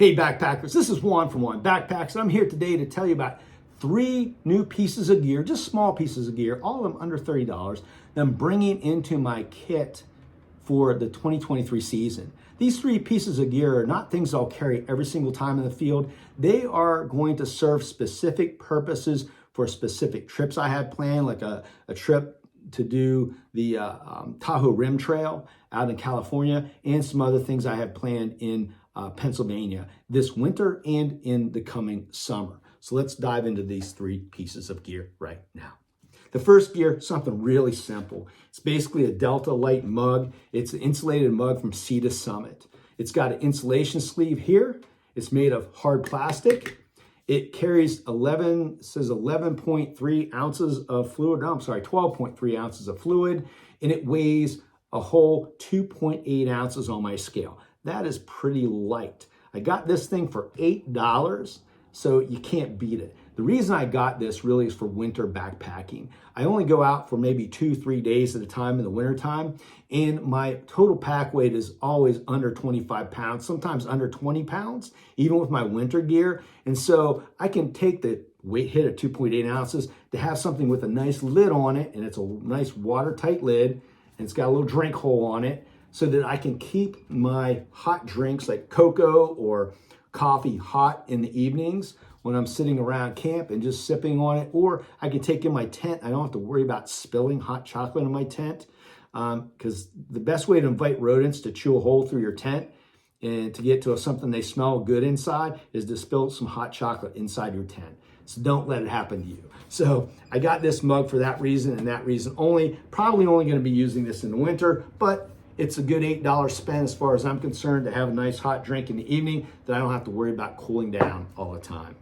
Hey backpackers, this is Juan from Juan Backpacks. I'm here today to tell you about 3 new pieces of gear, just small pieces of gear, all of them under $30, that I'm bringing into my kit for the 2023 season. These 3 pieces of gear are not things I'll carry every single time in the field. They are going to serve specific purposes for specific trips I have planned, like a trip to do the Tahoe Rim Trail out in California, and some other things I have planned in Pennsylvania this winter and in the coming summer. So let's dive into these 3 pieces of gear right now. The first gear, something really simple. It's basically a Delta Light mug. It's an insulated mug from Sea to Summit. It's got an insulation sleeve here. It's made of hard plastic. It carries 11.3 ounces of fluid. No, I'm sorry, 12.3 ounces of fluid, and it weighs a whole 2.8 ounces on my scale. That is pretty light. I got this thing for $8, so you can't beat it. The reason I got this really is for winter backpacking. I only go out for maybe 2-3 days at a time in the wintertime, and my total pack weight is always under 25 pounds, sometimes under 20 pounds, even with my winter gear. And so I can take the weight hit at 2.8 ounces to have something with a nice lid on it, and it's a nice watertight lid, and it's got a little drink hole on it, so that I can keep my hot drinks like cocoa or coffee hot in the evenings when I'm sitting around camp and just sipping on it. Or I can take in my tent. I don't have to worry about spilling hot chocolate in my tent, because the best way to invite rodents to chew a hole through your tent and to get to something they smell good inside is to spill some hot chocolate inside your tent. So don't let it happen to you. So I got this mug for that reason and that reason only. Probably only going to be using this in the winter, but it's a good $8 spend as far as I'm concerned, to have a nice hot drink in the evening that I don't have to worry about cooling down all the time.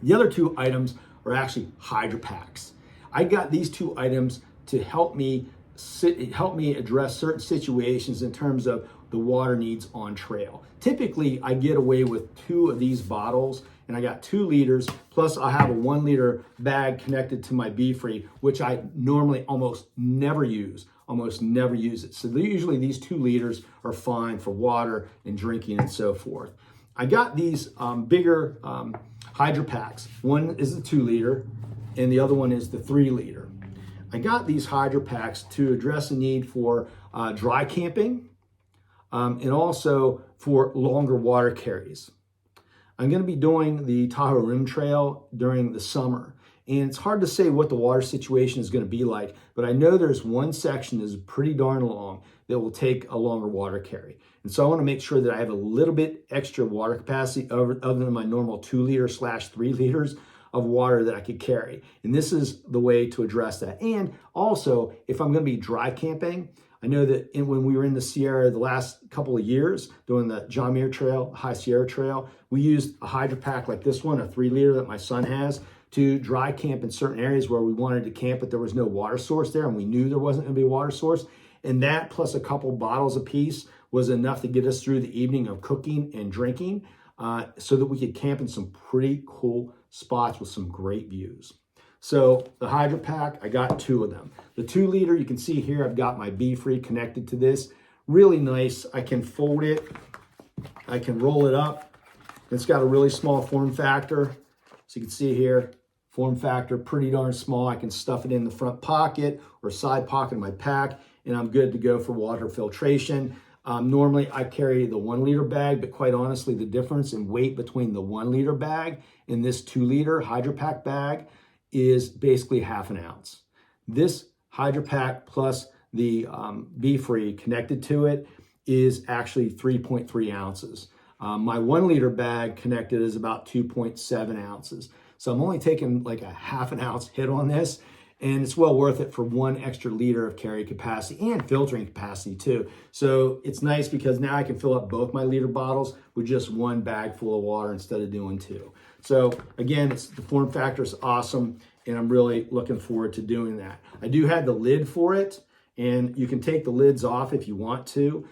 The other 2 items are actually HydraPaks. I got these 2 items to help me address certain situations in terms of the water needs on trail. Typically, I get away with 2 of these bottles, and I got 2 liters, plus I have a 1 liter bag connected to my Be-Free, which I normally almost never use it. So usually these 2 liters are fine for water and drinking and so forth. I got these bigger HydraPaks. One is the 2 liter and the other one is the 3 liter. I got these HydraPaks to address the need for dry camping and also for longer water carries. I'm going to be doing the Tahoe Rim Trail during the summer, and it's hard to say what the water situation is going to be like, but I know there's one section that is pretty darn long that will take a longer water carry. And so I want to make sure that I have a little bit extra water capacity other than my normal 2 liters / 3 liters of water that I could carry. And this is the way to address that. And also, if I'm going to be dry camping, I know that when we were in the Sierra the last couple of years doing the John Muir Trail, High Sierra Trail, we used a HydraPak like this one, a 3 liter that my son has, to dry camp in certain areas where we wanted to camp, but there was no water source there, and we knew there wasn't going to be a water source. And that plus a couple bottles apiece was enough to get us through the evening of cooking and drinking, so that we could camp in some pretty cool spots with some great views. So the HydraPak, I got 2 of them. The 2 liter, you can see here, I've got my Be-Free connected to this. Really nice. I can fold it. I can roll it up. It's got a really small form factor. So you can see here, form factor, pretty darn small. I can stuff it in the front pocket or side pocket of my pack, and I'm good to go for water filtration. Normally I carry the 1 liter bag, but quite honestly, the difference in weight between the 1 liter bag and this 2 liter HydraPak bag is basically half an ounce. This HydraPak plus the Be-Free connected to it is actually 3.3 ounces. My 1 liter bag connected is about 2.7 ounces. So I'm only taking like a half an ounce hit on this, and it's well worth it for 1 extra liter of carry capacity and filtering capacity too. So it's nice because now I can fill up both my liter bottles with just 1 bag full of water instead of doing 2. So again, the form factor is awesome, and I'm really looking forward to doing that. I do have the lid for it, and you can take the lids off if you want to.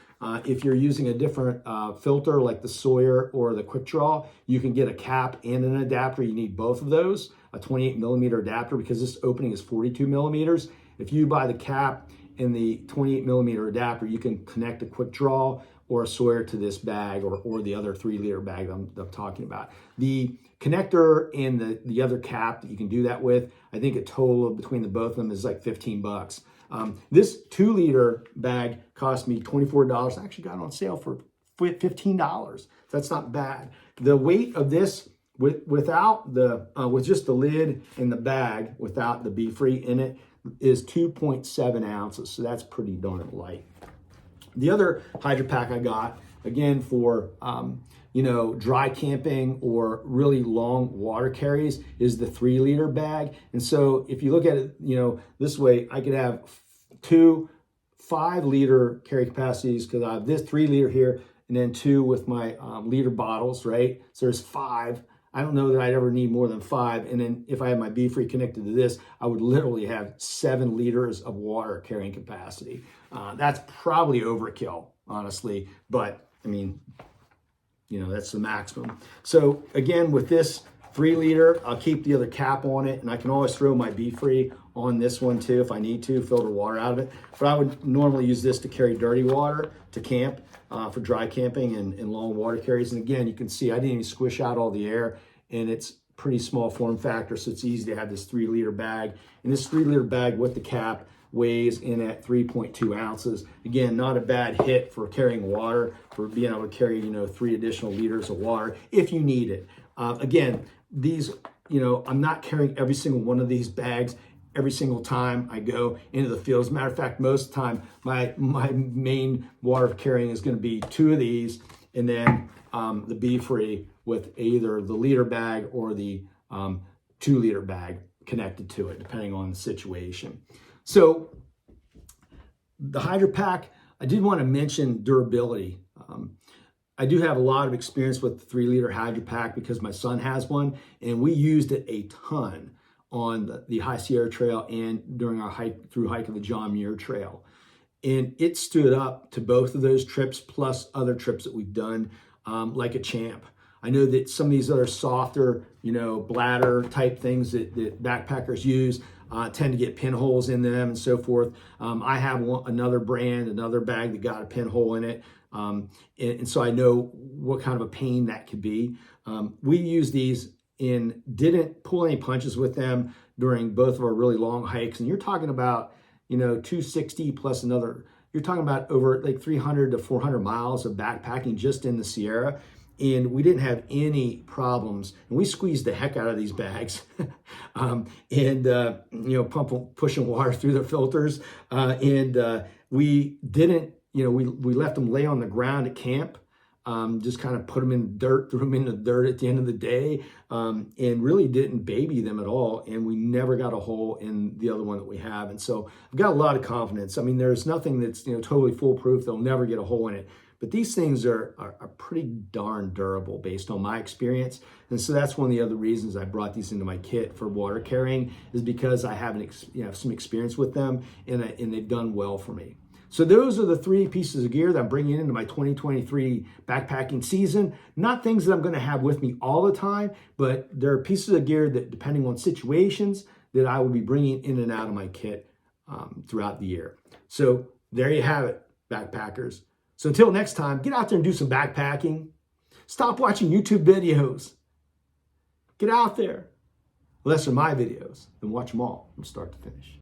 If you're using a different filter like the Sawyer or the Quick Draw, you can get a cap and an adapter. You need both of those, a 28 millimeter adapter, because this opening is 42 millimeters. If you buy the cap and the 28 millimeter adapter, you can connect a Quick Draw or a Sawyer to this bag or the other 3-liter bag that I'm talking about. The connector and the other cap that you can do that with, I think a total between the both of them is like 15 bucks. This 2-liter bag cost me $24. I actually got it on sale for $15. That's not bad. The weight of this without the with just the lid and the bag without the Be-Free in it is 2.7 ounces. So that's pretty darn light. The other HydraPak I got, again, for dry camping or really long water carries, is the 3-liter bag. And so if you look at it, this way, I could have 2 5-liter carry capacities because I have this 3-liter here and then 2 with my liter bottles, right? So there's 5. I don't know that I'd ever need more than 5. And then if I had my Be-Free connected to this, I would literally have 7 liters of water carrying capacity. That's probably overkill, honestly. But I mean, that's the maximum. So again, with this 3-liter, I'll keep the other cap on it, and I can always throw my Be-Free on this one too if I need to, filter water out of it. But I would normally use this to carry dirty water to camp. For dry camping and long water carries. And again, you can see I didn't even squish out all the air, and it's pretty small form factor, so it's easy to have this 3-liter bag. And this 3-liter bag with the cap weighs in at 3.2 ounces. Again, not a bad hit for carrying water, for being able to carry 3 additional liters of water if you need it. Again, these, I'm not carrying every single one of these bags every single time I go into the field. As a matter of fact, most of the time, my main water carrying is going to be 2 of these, and then the Be-Free with either the liter bag or the 2-liter bag connected to it, depending on the situation. So the HydraPak, I did want to mention durability. I do have a lot of experience with the 3-liter HydraPak because my son has one, and we used it a ton on the High Sierra Trail and during our hike of the John Muir Trail. And it stood up to both of those trips plus other trips that we've done like a champ. I know that some of these other softer, bladder type things that backpackers use tend to get pinholes in them and so forth. I have another brand, another bag that got a pinhole in it. And so I know what kind of a pain that could be. We use these and didn't pull any punches with them during both of our really long hikes. And you're talking about, 260 plus another, you're talking about over like 300 to 400 miles of backpacking just in the Sierra. And we didn't have any problems. And we squeezed the heck out of these bags pushing water through the filters. We didn't, we left them lay on the ground at camp. Just kind of put them in dirt, threw them in the dirt at the end of the day, and really didn't baby them at all. And we never got a hole in the other one that we have. And so I've got a lot of confidence. I mean, there's nothing that's totally foolproof. They'll never get a hole in it. But these things are pretty darn durable based on my experience. And so that's one of the other reasons I brought these into my kit for water carrying, is because I have some experience with them, and they've done well for me. So those are the 3 pieces of gear that I'm bringing into my 2023 backpacking season. Not things that I'm going to have with me all the time, but they're pieces of gear that, depending on situations, that I will be bringing in and out of my kit throughout the year. So there you have it, backpackers. So until next time, get out there and do some backpacking. Stop watching YouTube videos. Get out there. Unless they're my videos, then watch them all from start to finish.